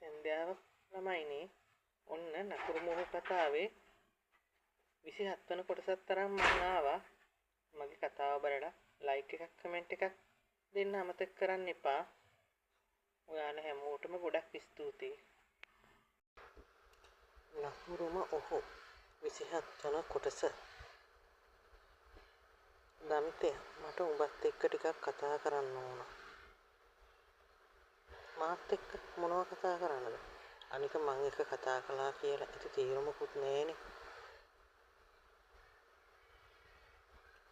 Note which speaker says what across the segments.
Speaker 1: සන්ධ්‍යාව ළමයිනේ ඔන්න නකුරු මොහු කතාවේ 27 වන කොටසත් තරම් මම ආවා. මගේ කතාව බලලා ලයික් එකක් කමෙන්ට් එකක් දෙන්න අමතක කරන්න එපා. ඔයාලා හැමෝටම ගොඩක් ස්තුතියි. නකුරුම ඔහු 27 වන කොටස. දමිතේ මට උඹත් එක්ක ටිකක් කතා කරන්න ඕන. මාත් එක්ක මොනව කතා කරන්නද? අනික මං එක කතා කළා කියලා ඒක තීරමකුත් නෑනේ.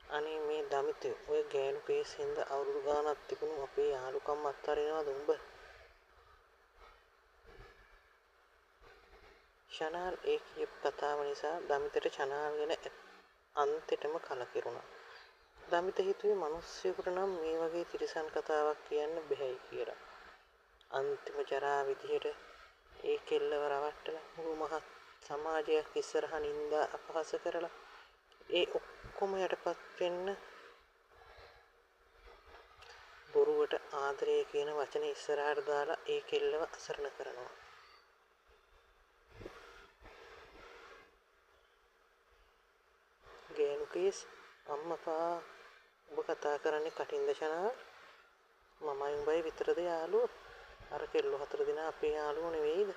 Speaker 1: අනේ මේ දමිතේ ඔය ගෑනු කේස් හින්දා අවුරුදු ගාණක් තිබුණු අපේ යාළුකම් අත්හරිනවද උඹ? ෂනල් ඒ කියපු කතාව නිසා දමිතට ෂනල් ගැන අන්තිටම කලකිරුණා. දමිත හිතුවේ මිනිස්සුෙකුට නම් මේ වගේ තිරිසන් කතාවක් කියන්න බැහැයි කියලා. අන්තිම ජරා විදියට ඒ කෙල්ලව රවට්ටලා මුළු මහත් සමාජයක් ඉස්සරහ නින්දා අපහාස කරලා ඒ ඔක්කොම යටපත් වෙන්න බොරුවට ආදරය කියන වචනේ ඉස්සරහට දාලා ඒ කෙල්ලව අසරණ කරනවා. ගෑනු කේස් අම්මපා ඔබ කතා කරන්නේ කටින්ද ෂනල්? මමයි උඹයි විතරද යාළුවෝ? අර කෙල්ලෝ 4 දෙනා අපේ යාළුවෝ නෙවෙයිද?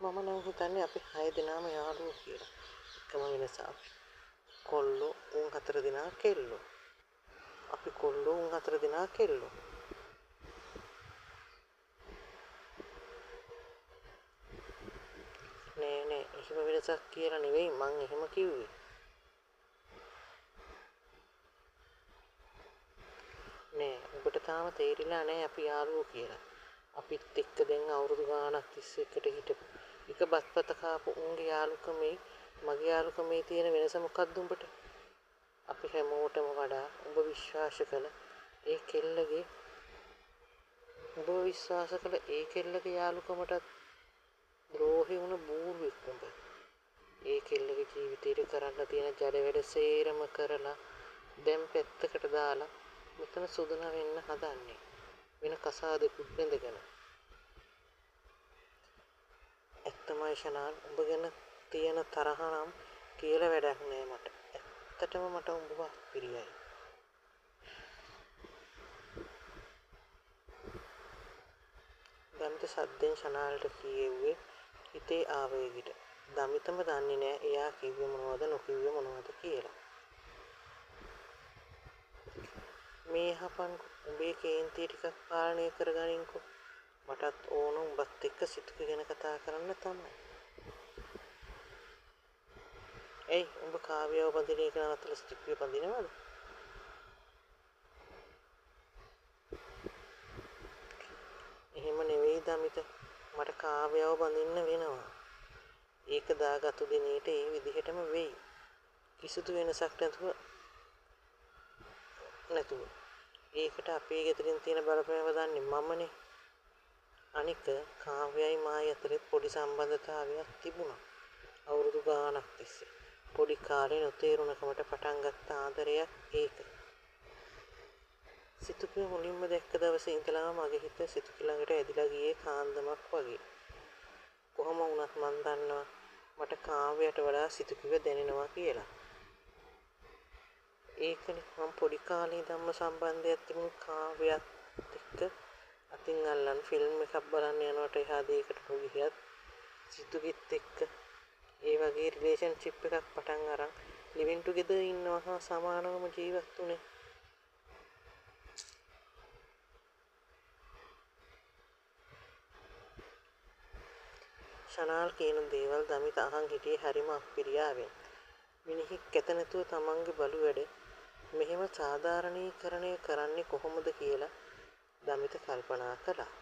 Speaker 1: මම නම් හිතන්නේ අපි 6 දෙනාම යාළුවෝ කියලා. එකම වෙනස කොල්ලෝ උන් 4 දෙනා කෙල්ලෝ. අපි කොල්ලෝ උන් 4 දෙනා කෙල්ලෝ. නෑ එහෙම වෙනසක් කියලා නෙවෙයි මං එහෙම කිව්වේ. නෑ ඔබට තාම තේරිලා නෑ අපි යාළුවෝ කියලා. අපිත් එක්ක දැන් අවුරුදු ගාණක් තිස්සේ එකට හිටපු එක බත්පත කාපු උන්ගේ යාළුකමේ මගේ යාළුකමේ තියෙන වෙනස මොකක්ද උඹට? අපි හැමෝටම වඩා උඹ විශ්වාස කළ ඒ කෙල්ලගේ යාළුකමටත් ද්‍රෝහි වුණ බූරුවෙක් උඹ. ඒ කෙල්ලගේ ජීවිතේට කරන්න තියෙන ජඩ වැඩ සේරම කරලා දැන් පැත්තකට දාලා මෙතන සුදුන වෙන්න හදන්නේ. වෙන කසාදෙකුත් බැඳගෙන. ඇත්තමයි ෂනල් උඹ ගැන තියෙන තරහ නම් කියලා වැඩක් නෑ මට. ඇත්තටම මට උඹව පිරියයි. දමිත සද්දෙන් ෂනල්ට කියෙව්වේ හිතේ ආවේගයට. දමිතම දන්නේ නෑ එයා කිව්වේ මොනවද නොකිව්වේ මොනවද කියලා. මේ හපන් උඹේ කේන්තිය ටිකක් පාලනය කරගනින්කෝ. මටත් ඕන උඹත් එක්ක සිතුක ගැන කතා කරන්න තමයි. එයි උඹ කාව්‍යව බඳින එක නවත්තලා සිතුකේ බඳිනවද? එහෙම නෙවෙයි දමිත. මට කාව්‍යව බඳින්න වෙනවා. ඒක දාගත්තු දිනේට ඒ විදිහටම වෙයි. කිසිදු වෙනසක් නැතුව. ඒකට අපේ ගෙදරින් තියෙන බලපෑම දන්නේ මමනේ. අනික කාව්‍යයි මායි අතරේ පොඩි සම්බන්ධතාවයක් තිබුණා. අවුරුදු ගාණක් තිස්සේ. පොඩි කාලේ නොතේරුණකමට පටන් ගත්ත ආදරයක් ඒක. සිතුකේ මුලින්ම දැක්ක දවසේ ඉඳලාම මගේ හිත සිතුකේ ළඟට ඇදිලා ගියේ කාන්දමක් වගේ. කොහොම වුණත් මන් දන්නවා මට කාව්‍යයට වඩා සිතුකේව දැනෙනවා කියලා. ඒකනේ මම පොඩි කාලේ ඉඳන්ම සම්බන්ධයක් තිබුණු කාව්‍යයත් එක්ක අතින් අල්ලන් ෆිල්ම් එකක් බලන්න යනකොට එහා දෙයකට නොගියත් සිතුකිත් එක්ක ඒ වගේ රිලේෂන්ෂිප් එකක් පටන් අරන් ලිවින් ටුගෙදර් ඉන්නවා හා සමානවම ජීවත් වුණේ. ෂනල් කියන දේවල් දමිත අහන් හිටියේ හරිම අප්පිරියාවෙන්. මිනිහෙක් කැත නැතුව තමන්ගේ බලු වැඩ මෙහෙම සාධාරණීකරණය කරන්නේ කොහොමද කියලා දමිත කල්පනා කළා.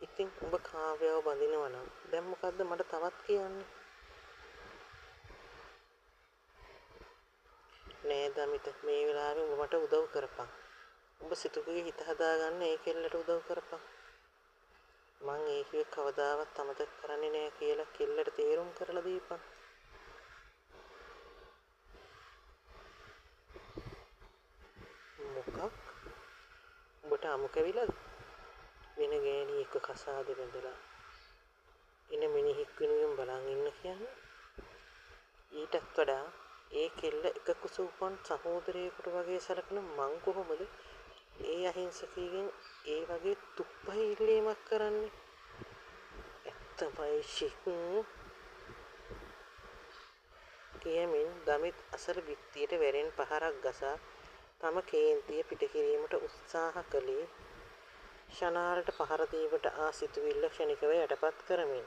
Speaker 1: ඉතින් ඔබ කාව්‍යව බඳිනවා නම් දැන් මොකද්ද මට තවත් කියන්නේ? නෑ දමිත මේ වෙලාවේ ඔබ මට උදව් කරපන්. ඔබ සිතුකගේ හිත හදාගන්න ඒ කෙල්ලට උදව් කරපන්. මං ඒකේ කවදාවත් අමතක කරන්නේ නෑ කියලා කෙල්ලට තේරුම් කරලා දීපන්. මොකක්? අමු කැවිලාද වෙන ගෑණි එක්ක කසාද බැඳලා ඉන මිනිහෙක් වෙනුවෙන් බලන් ඉන්න කියන්නේ ඊටත් වඩා ඒ කෙල්ල එක කුසූපන් සහෝදරයෙකුට වගේ සලකන මං කොහොමද ඒ අහිංසකයෙන් ඒ වගේ තුප්පහි ඉල්ලීමක් කරන්නේ ඇත්තමයි ෂික් කියමින් දමිත් අසල බිත්තියට වැරෙන් පහරක් ගසා තම කේන්තිය පිට කිරීමට උත්සාහ කළේ ෂනාල්ට පහර දීමට ආ සිතුවිල්ල ක්ෂණිකව යටපත් කරමින්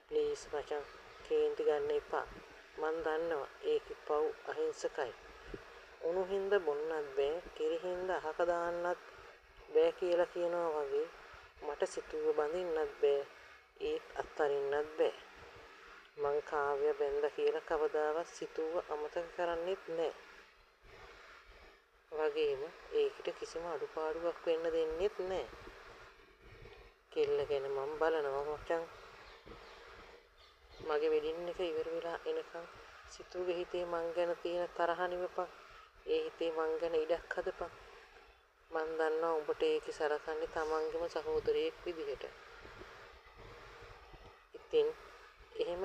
Speaker 1: ප්ලීස් මචං කේන්ති ගන්න එපා මන් දන්නවා ඒකේ පව් අහිංසකයි උණු හින්ද බොන්නත් බෑ කිරි හින්ද අහක දාන්නත් බෑ කියලා කියනවා වගේ මට සිතුව බඳින්නත් බෑ ඒත් අත්තරින්නත් බෑ මං කාව්‍ය බැන්ද කියලා කවදාවත් සිතුව අමතක කරන්නෙත් නෑ වගේම ඒකට කිසිම අඩුපාඩුවක් වෙන්න දෙන්නෙත් නෑ කෙල්ල ගැන මම බලනවා මචං මගේ වෙඩින් එක ඉවර වෙලා එනකන් සිතුවගේ හිතේ මං ගැන තියෙන තරහ නිවපන් ඒ හිතේ මං ගැන ඉඩක් හදපන් මං දන්නවා උඹට ඒක සලකන්නේ තමන්ගේම සහෝදරයෙක් විදිහට ඉතින් එහෙම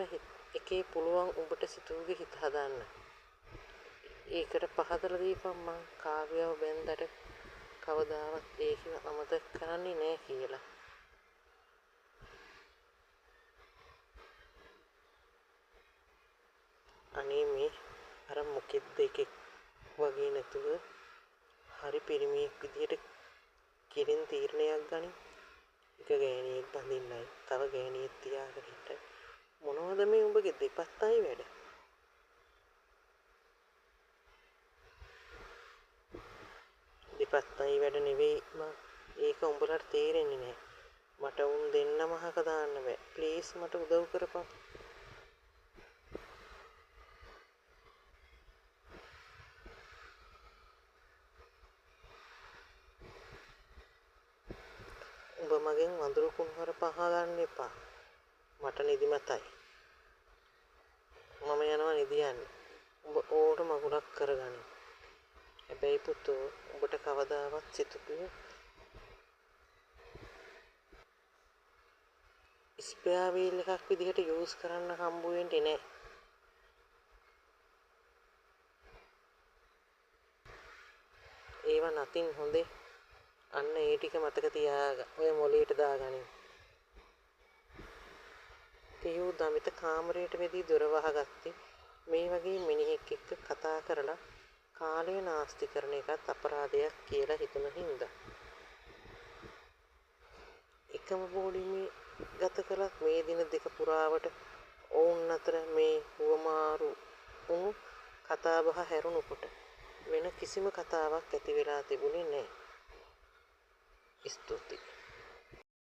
Speaker 1: එකේ පුළුවන් උඹට සිතුවගේ හිත හදන්න ඒකට පහදලා දීපන් මං කාව්‍යව බැන්දට කවදාවත් ඒක අමතක කරන්නේ නෑ කියලා අනේ මේ අර මොකෙද්ද එකෙක් වගේ නැතුව හරි පිරිමියෙක් විදියට කිරින් තීරණයක් ගනි එක ගෑණියෙක් බඳින්නයි තව ගෑණියෙක් තියාගෙන හිට මොනවද මේ උඹගේ දෙපත්තයි වැඩ දෙපත්තයි වැඩ නෙවෙයි ඒක උඹලට තේරෙන්නේ නෑ මට උන් දෙන්නම අහක දාන්න බෑ ප්ලීස් මට උදව් කරපන් උඹ මගෙන් වඳුරු කුණුහර පහ ගන්න එපා මට නිදිමතයි මම යනවා නිදියන්න උඹ ඕකට මගුලක් කරගන්න හැබැයි පුතෝ උඹට කවදාවත් සිතුවේ ස්පෙයා වීල් එකක් විදිහට යූස් කරන්න හම්බ වෙන්නේ නෑ ඒව නතින් හොඳේ අන්න ඒ ටික මතක තියාගන්න ඔය මොලේට දාගනින් තියු දමිත කාමරයට වෙදී දොර වහගත්තේ මේ වගේ මිනිහෙක් එක්ක කතා කරලා කාලය නාස්ති කරන එකත් අපරාධයක් කියලා හිතන හින්දා එකම බෝඩිමේ ගත කළත් මේ දින දෙක පුරාවට ඔවුන් අතර මේ හුවමාරු වුණු කතාබහ හැරුණුකොට වෙන කිසිම කතාවක් ඇති වෙලා තිබුණේ නැහැ. ස්තුතියි.